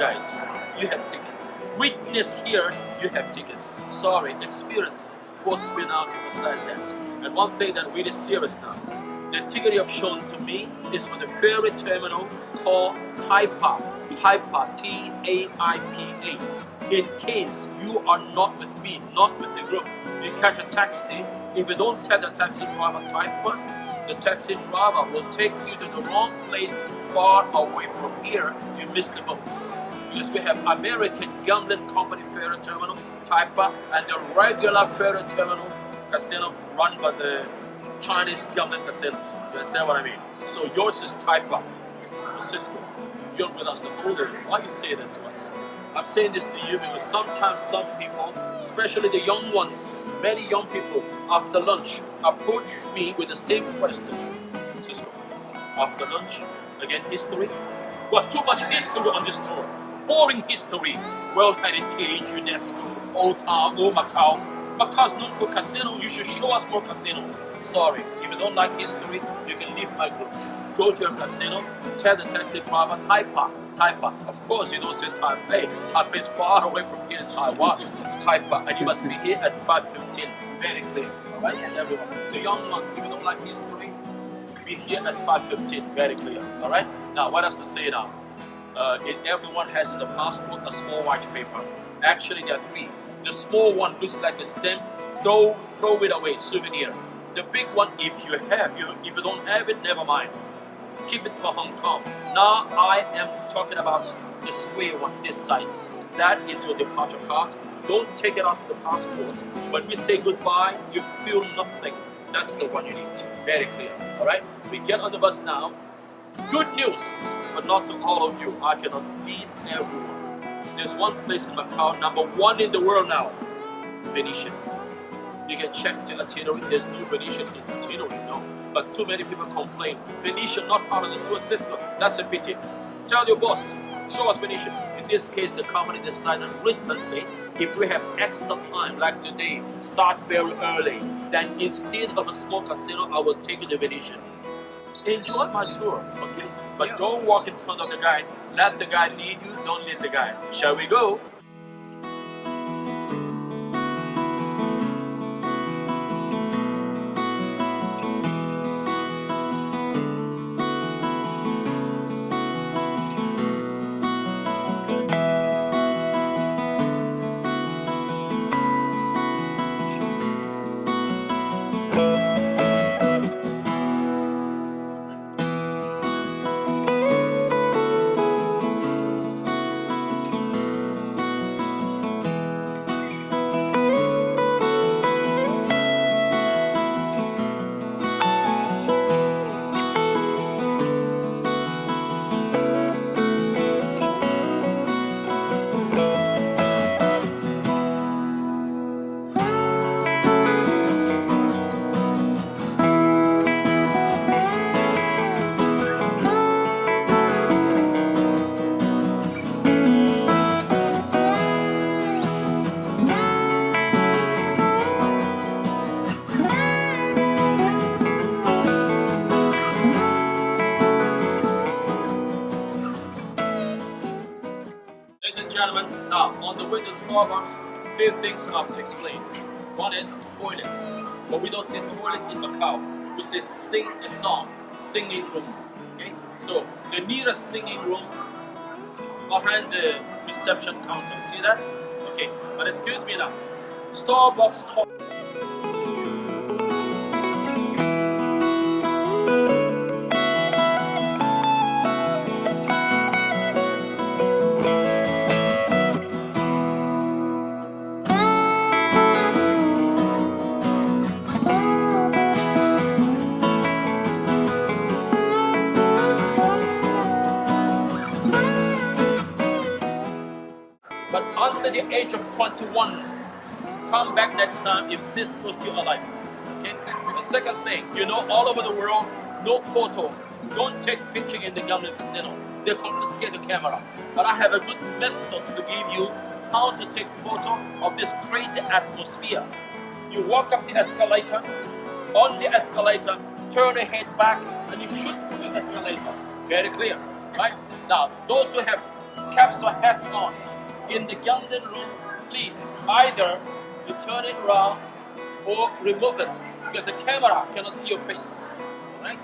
guides, you have tickets. Witness here, you have tickets. Sorry, experience forced me now to emphasize that. And one thing that really serious now, the ticket you have shown to me is for the ferry terminal called Taipa. Taipa, T-A-I-P-A. In case you are not with me, not with the group, you catch a taxi. If you don't tell the taxi driver Taipa, the taxi driver will take you to the wrong place far away from here. You miss the boats. Because we have American gambling company ferry terminal, Taipa, and the regular ferry terminal casino run by the Chinese gambling casinos. You understand what I mean? So yours is Taipa, Cisco. You're with us the older. Why you say that to us? I'm saying this to you because sometimes some people, especially the young ones, many young people after lunch approach me with the same question. Cisco, after lunch, again history? What, too much history on this tour? Boring history. World Heritage, UNESCO, Old Town, Old Macau. Macau's known for casino, you should show us more casino. Sorry, if you don't like history, you can leave my group. Go to a casino, tell the taxi driver, Taipa, Taipa. Of course, you don't say Taipei. Taipei is far away from here in Taiwan. Taipa, and you must be here at 5:15. Very clear, alright, everyone. The young ones, if you don't like history, be here at 5:15. Very clear, alright. Now, what else to say now? Everyone has in the passport a small white paper. Actually, there are three. The small one looks like a stamp. Throw it away, souvenir. The big one, if you don't have it, never mind. Keep it for Hong Kong. Now I am talking about the square one, this size. That is your departure card. Don't take it out of the passport. When we say goodbye, you feel nothing. That's the one you need. Very clear. Alright? We get on the bus now. Good news, but not to all of you. I cannot please everyone. There's one place in Macau, #1 in the world now. Venetian. You can check the itinerary. There's no Venetian in the itinerary, no. But too many people complain. Venetian not part of the tour system. That's a pity. Tell your boss, show us Venetian. In this case, the company decided recently, if we have extra time, like today, start very early, then instead of a small casino, I will take you to Venetian. Enjoy my tour, okay? But don't walk in front of the guide. Let the guide lead you, don't lead the guide. Shall we go? Gentlemen, now on the way to the Starbucks, few things I have to explain. One is toilets. But we don't say toilet in Macau. We say sing a song, singing room. Okay? So the nearest singing room behind the reception counter. See that? Okay. But excuse me now. Starbucks coffee. But under the age of 21, come back next time if Cisco is still alive. Okay? The second thing, you know, all over the world, no photo. Don't take picture in the gambling casino. They confiscate the camera. But I have a good methods to give you how to take photo of this crazy atmosphere. You walk up the escalator. On the escalator, turn your head back and you shoot from the escalator. Very clear, right? Now, those who have kept your hat on. In the younger room, please either you turn it around or remove it because the camera cannot see your face. Alright?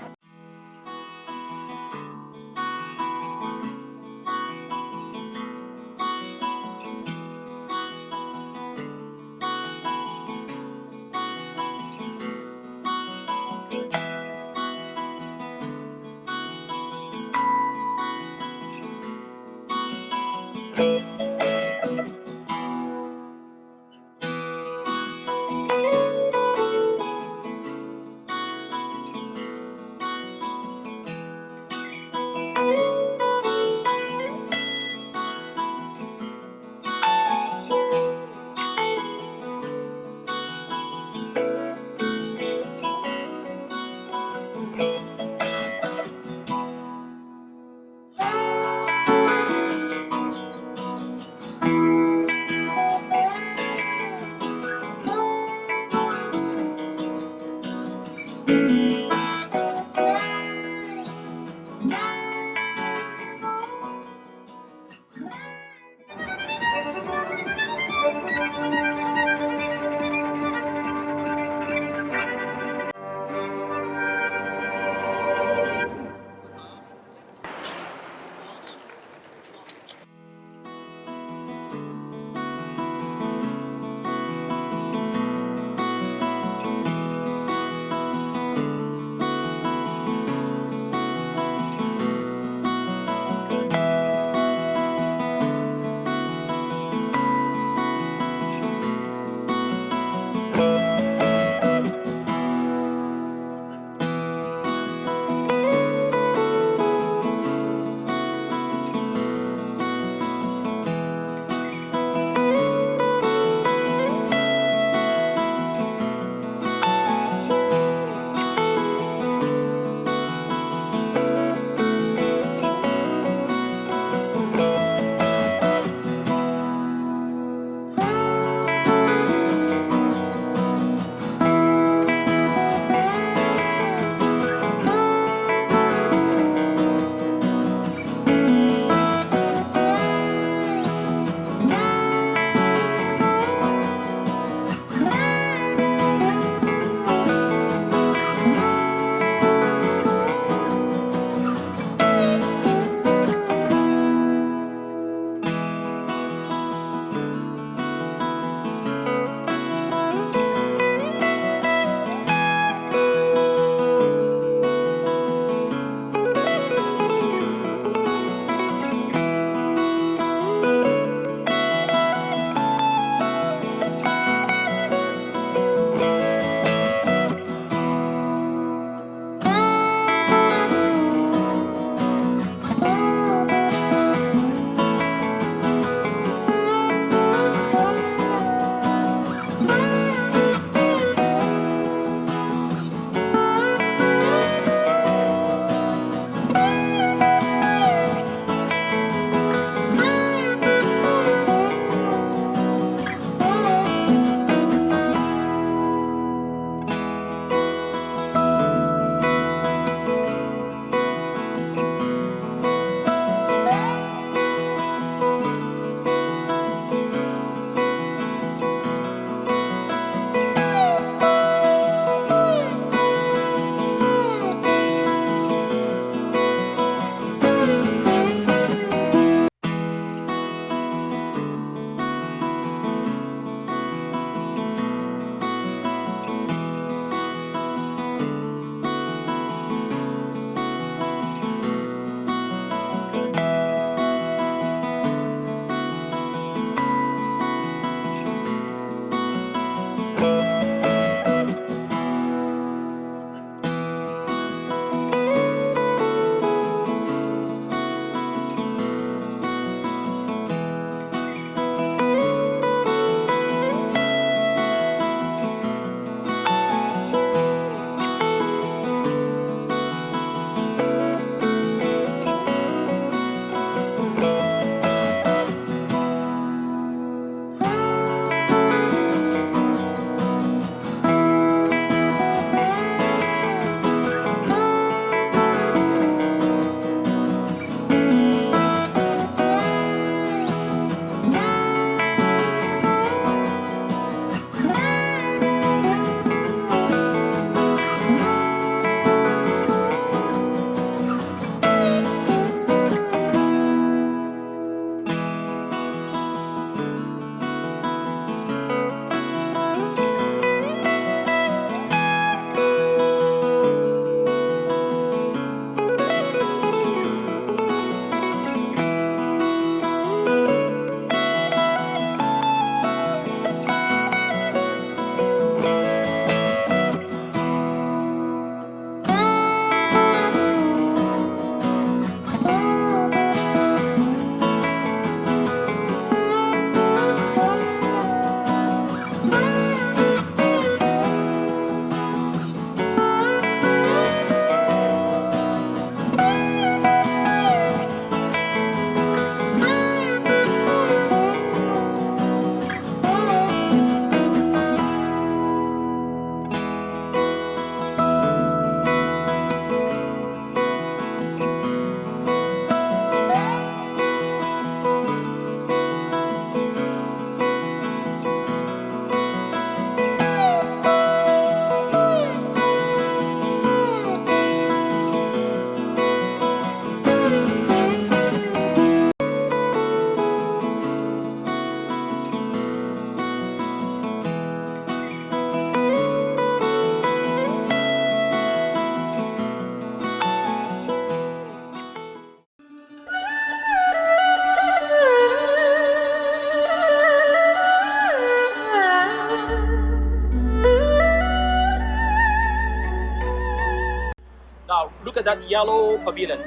at that yellow pavilion.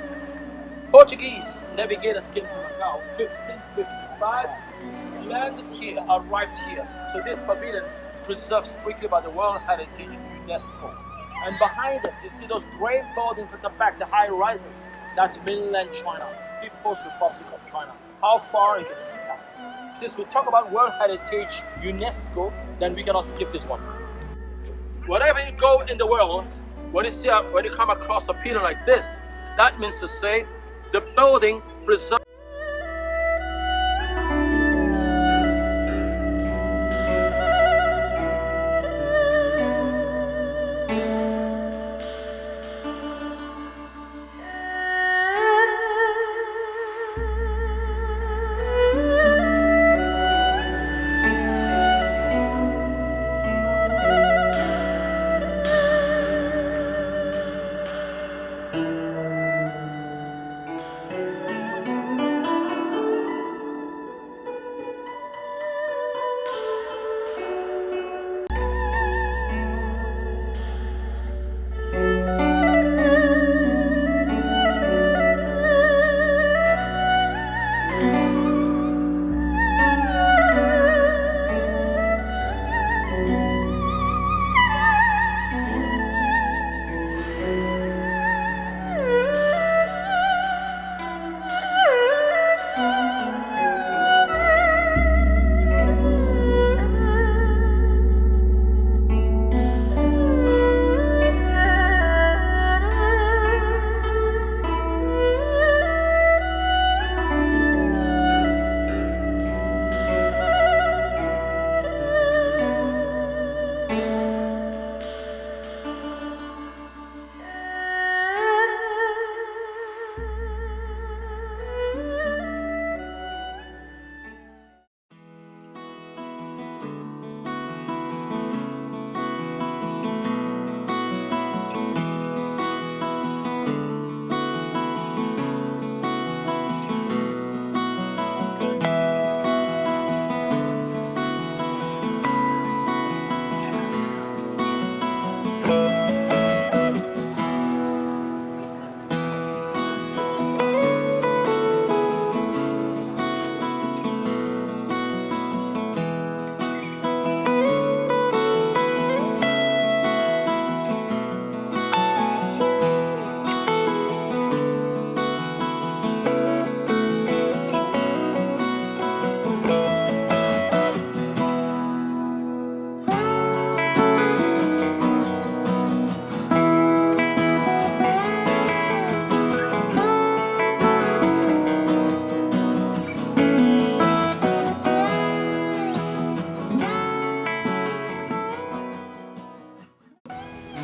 Portuguese navigators came to Macau 1555, landed here, arrived here. So this pavilion is preserved strictly by the World Heritage UNESCO. And behind it, you see those great buildings at the back, the high rises. That's mainland China, People's Republic of China. How far you can see that. Since we talk about World Heritage UNESCO, then we cannot skip this one. Wherever you go in the world, when you come across a pillar like this, that means to say the building preserved.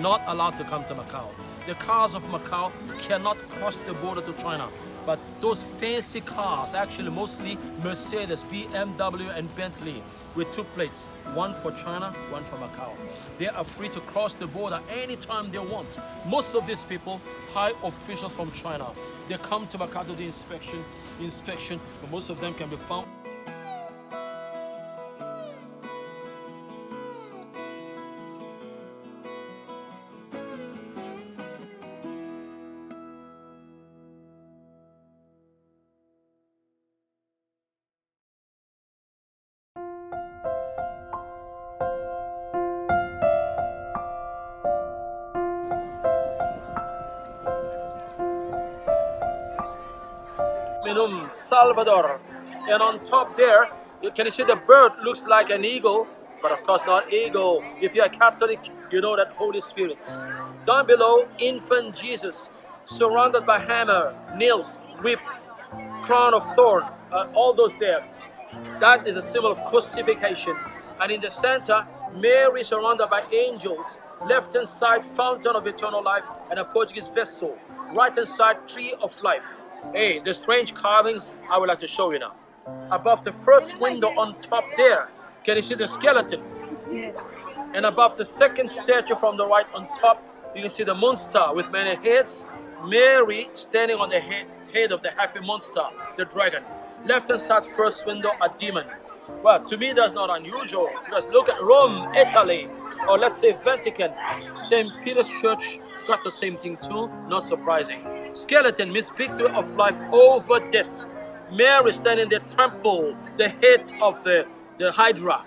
Not allowed to come to Macau. The cars of Macau cannot cross the border to China. But those fancy cars, actually mostly Mercedes, BMW and Bentley, with two plates, one for China, one for Macau. They are free to cross the border anytime they want. Most of these people, high officials from China, they come to Macau to do inspection, but most of them can be found. Salvador, and on top there, can you see the bird looks like an eagle, but of course not eagle. If you are Catholic, you know that Holy Spirits. Down below, infant Jesus, surrounded by hammer, nails, whip, crown of thorn, all those there. That is a symbol of crucifixion. And in the center, Mary surrounded by angels. Left hand side, fountain of eternal life, and a Portuguese vessel. Right hand side, tree of life. Hey, the strange carvings I would like to show you now. Above the first window on top there, can you see the skeleton? Yes. And above the second statue from the right on top, you can see the monster with many heads. Mary standing on the head of the happy monster, the dragon. Left hand side first window, a demon. Well, to me that's not unusual, because look at Rome, Italy, or let's say Vatican, St. Peter's Church, got the same thing too, not surprising. Skeleton means victory of life over death. Mary standing there trample the head of the Hydra.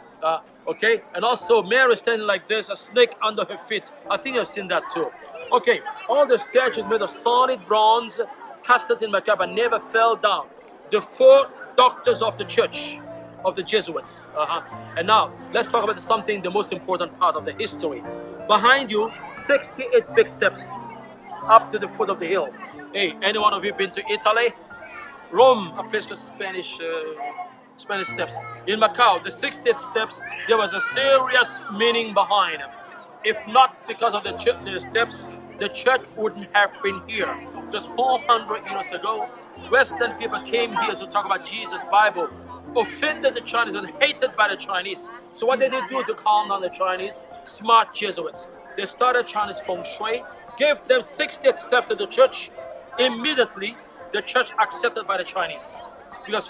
Okay, and also Mary standing like this, a snake under her feet. I think I've seen that too. Okay, all the statues made of solid bronze, casted in Macau, but never fell down. The four doctors of the church, of the Jesuits. And now, let's talk about something, the most important part of the history. Behind you, 68 big steps up to the foot of the hill. Hey, any one of you been to Italy? Rome, a place called Spanish steps. In Macau, the 68 steps, there was a serious meaning behind them. If not because of the steps, the church wouldn't have been here. Just 400 years ago, Western people came here to talk about Jesus' Bible, offended the Chinese and hated by the Chinese. So what did they do to calm down the Chinese? Smart Jesuits. They started Chinese feng shui, gave them 68 steps to the church. Immediately, the church accepted by the Chinese. Because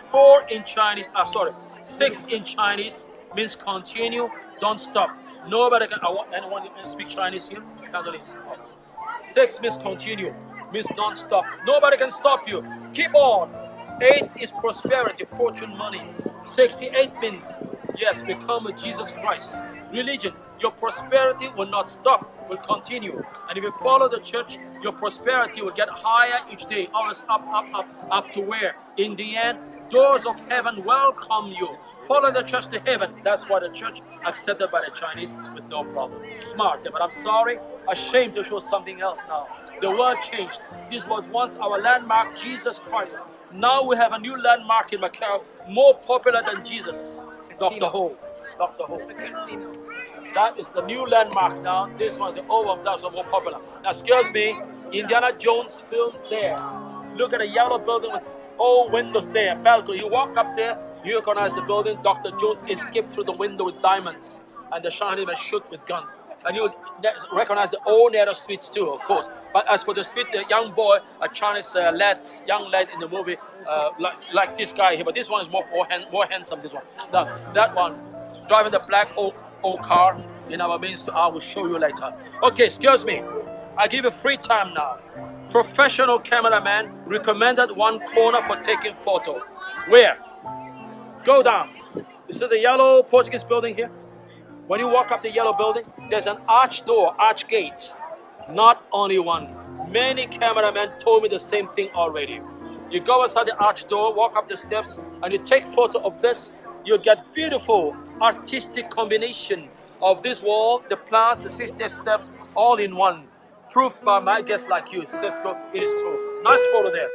6 in Chinese means continue, don't stop. Nobody can, anyone can speak Chinese here? Cantonese. 6 means continue, means don't stop. Nobody can stop you. Keep on. 8 is prosperity, fortune, money. 68 means, yes, become a Jesus Christ. Religion, your prosperity will not stop, will continue. And if you follow the church, your prosperity will get higher each day, always up to where? In the end, doors of heaven welcome you. Follow the church to heaven. That's why the church accepted by the Chinese with no problem. Smart, but I'm sorry, ashamed to show something else now. The world changed. This was once our landmark, Jesus Christ. Now we have a new landmark in Macau, more popular than Jesus. Dr. Ho. Dr. Ho. That is the new landmark now. This one, the old one, that's more popular. Now, excuse me, Indiana Jones film there. Look at the yellow building with all windows there, balcony. You walk up there, you recognize the building. Dr. Jones escaped through the window with diamonds, and the Chinese men shoot with guns. And you recognize the old narrow streets too, of course. But as for the street, the young boy, a Chinese young lad in the movie, like this guy here, but this one is more handsome. This one, that one, driving the black old car in our main store. I will show you later. Okay, excuse me. I give you free time now. Professional cameraman recommended one corner for taking photo. Where? Go down. You see the yellow Portuguese building here? When you walk up the yellow building, there's an arch door, arch gate. Not only one. Many cameramen told me the same thing already. You go outside the arch door, walk up the steps, and you take photo of this, you get beautiful artistic combination of this wall, the plants, the 60 steps, all in one. Proof by my guests like you, Cisco, it is true. Nice photo there.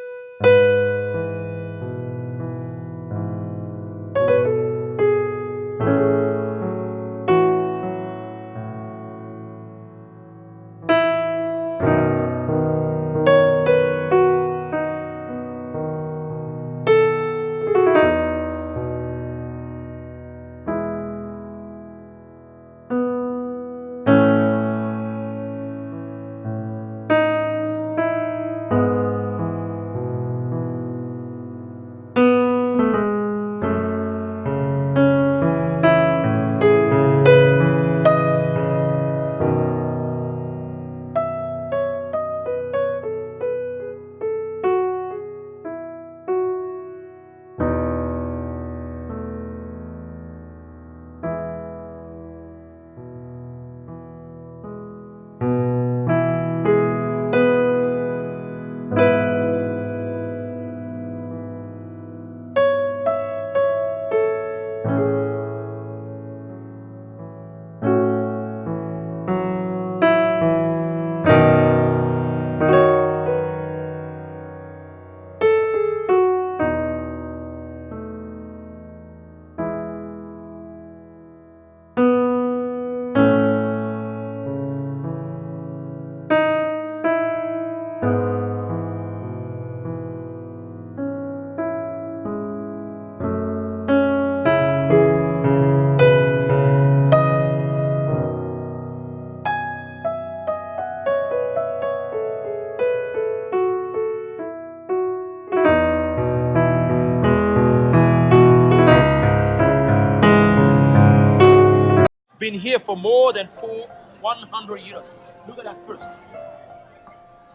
Been here for more than 100 years. Look at that first.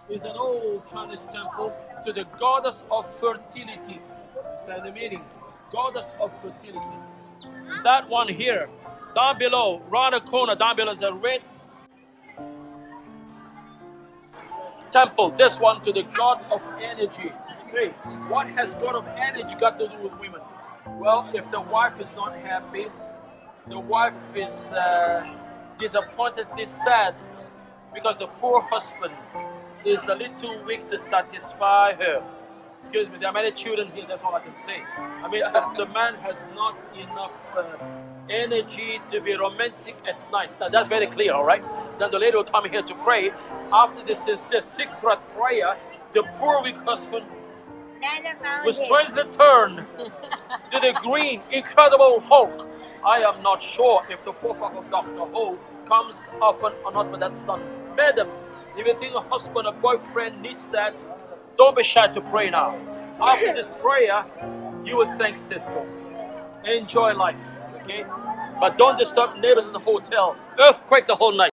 is an old Chinese temple to the goddess of fertility. Understand the meaning? Goddess of fertility. That one here, down below, round the corner, down below is a red temple. This one to the god of energy. Hey, what has god of energy got to do with women? Well, if the wife is not happy, the wife is disappointedly sad because the poor husband is a little weak to satisfy her. Excuse me, there are many children here, that's all I can say. I mean, if the man has not enough energy to be romantic at night, now that's very clear, all right? Then the lady will come here to pray. After this sincere secret prayer, the poor weak husband will strangely turn to the green, incredible Hulk. I am not sure if the forefather of Dr. Ho comes often or not for that son. Madams, if you think a husband or boyfriend needs that, don't be shy to pray now. After this prayer, you will thank Cisco. Enjoy life, okay? But don't disturb neighbors in the hotel. Earthquake the whole night.